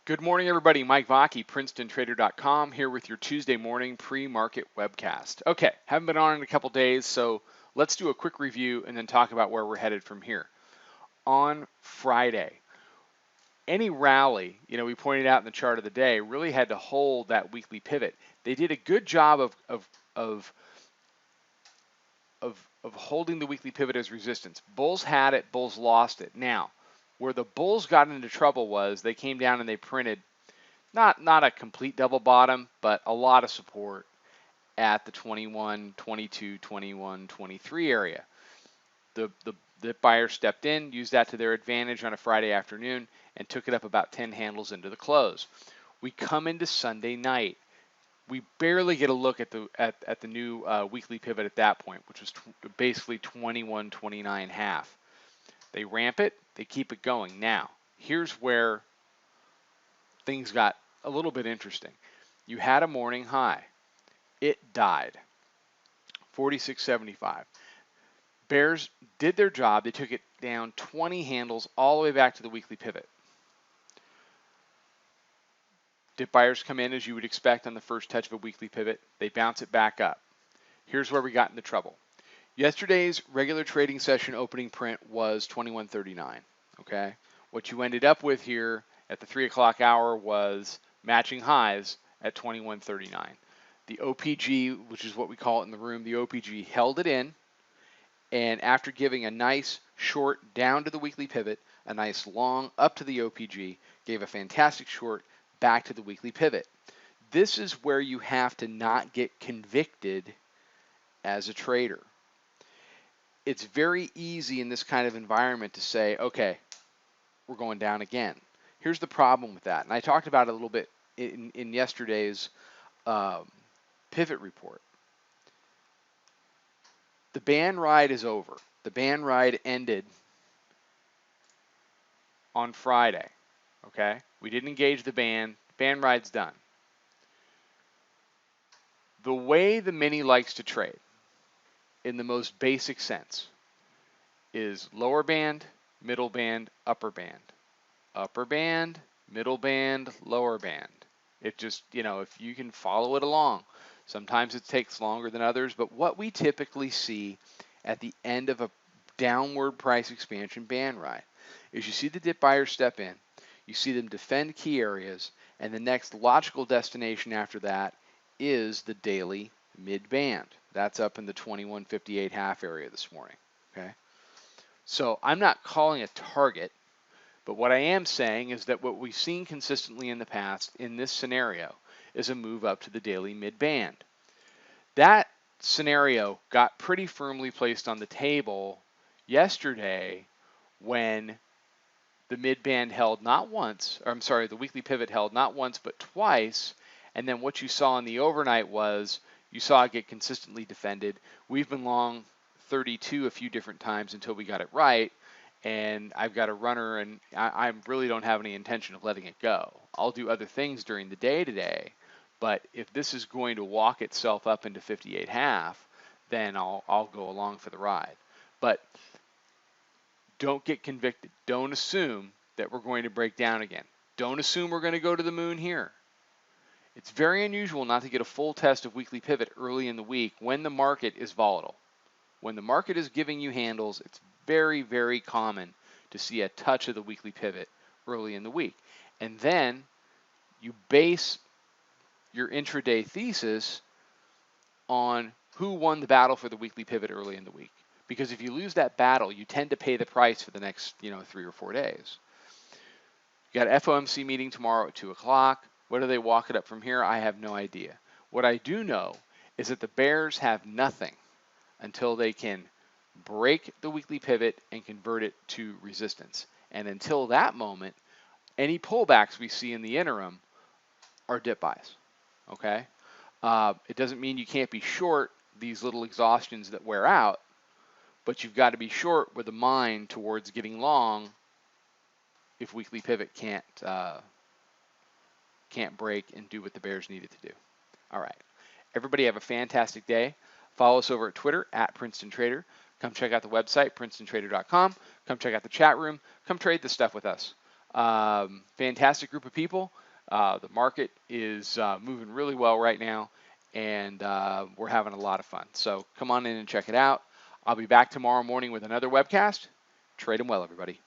Good morning, everybody. Mike Vacchi, PrincetonTrader.com, here with your Tuesday morning pre-market webcast. Okay, haven't been on in a couple days, so let's do a quick review and then talk about where we're headed from here. On Friday, any rally, we pointed out in the chart of the day, really had to hold that weekly pivot. They did a good job of holding the weekly pivot as resistance. Bulls had it, bulls lost it. Now, where the bulls got into trouble was they came down and they printed not a complete double bottom, but a lot of support at the 21, 22, 21, 23 area. The buyer stepped in, used that to their advantage on a Friday afternoon, and took it up about 10 handles into the close. We come into Sunday night. We barely get a look at the new weekly pivot at that point, which was basically 21.29.5. They ramp it, they keep it going. Now, here's where things got a little bit interesting. You had a morning high. It died. 46.75. Bears did their job. They took it down 20 handles all the way back to the weekly pivot. Dip buyers come in as you would expect on the first touch of a weekly pivot. They bounce it back up. Here's where we got into trouble. Yesterday's regular trading session opening print was 21.39. Okay? What you ended up with here at the 3 o'clock hour was matching highs at 21.39. The OPG, which is what we call it in the room, the OPG held it in, and after giving a nice short down to the weekly pivot, a nice long up to the OPG, gave a fantastic short back to the weekly pivot. This is where you have to not get convicted as a trader. It's very easy in this kind of environment to say, okay, we're going down again. Here's the problem with that, and I talked about it a little bit in yesterday's pivot report. The band ride is over. The band ride ended on Friday, okay? We didn't engage the band. Band ride's done. The way the mini likes to trade, in the most basic sense, is lower band, middle band, upper band. Upper band, middle band, lower band. It just, if you can follow it along. Sometimes it takes longer than others, but what we typically see at the end of a downward price expansion band ride is you see the dip buyers step in, you see them defend key areas, and the next logical destination after that is the daily mid band. That's up in the 21.58 half area this morning. Okay, so I'm not calling a target, but what I am saying is that what we've seen consistently in the past in this scenario is a move up to the daily mid band. That scenario got pretty firmly placed on the table yesterday when the mid band held not once, or I'm sorry, the weekly pivot held not once but twice, and then what you saw in the overnight was you saw it get consistently defended. We've been long 32 a few different times until we got it right, and I've got a runner, and I really don't have any intention of letting it go. I'll do other things during the day today, but if this is going to walk itself up into 58.5, then I'll go along for the ride. But don't get convicted. Don't assume that we're going to break down again. Don't assume we're going to go to the moon here. It's very unusual not to get a full test of weekly pivot early in the week when the market is volatile. When the market is giving you handles, it's very, very common to see a touch of the weekly pivot early in the week. And then you base your intraday thesis on who won the battle for the weekly pivot early in the week. Because if you lose that battle, you tend to pay the price for the next 3 or 4 days. You got FOMC meeting tomorrow at 2 o'clock. Whether they walk it up from here, I have no idea. What I do know is that the bears have nothing until they can break the weekly pivot and convert it to resistance. And until that moment, any pullbacks we see in the interim are dip buys. Okay? It doesn't mean you can't be short these little exhaustions that wear out, but you've got to be short with a mind towards getting long if weekly pivot can't break and do what the bears needed to do. All right. Everybody have a fantastic day. Follow us over at Twitter at Princeton Trader. Come check out the website, PrincetonTrader.com. Come check out the chat room. Come trade this stuff with us. Fantastic group of people. The market is moving really well right now, and we're having a lot of fun. So come on in and check it out. I'll be back tomorrow morning with another webcast. Trade them well, everybody.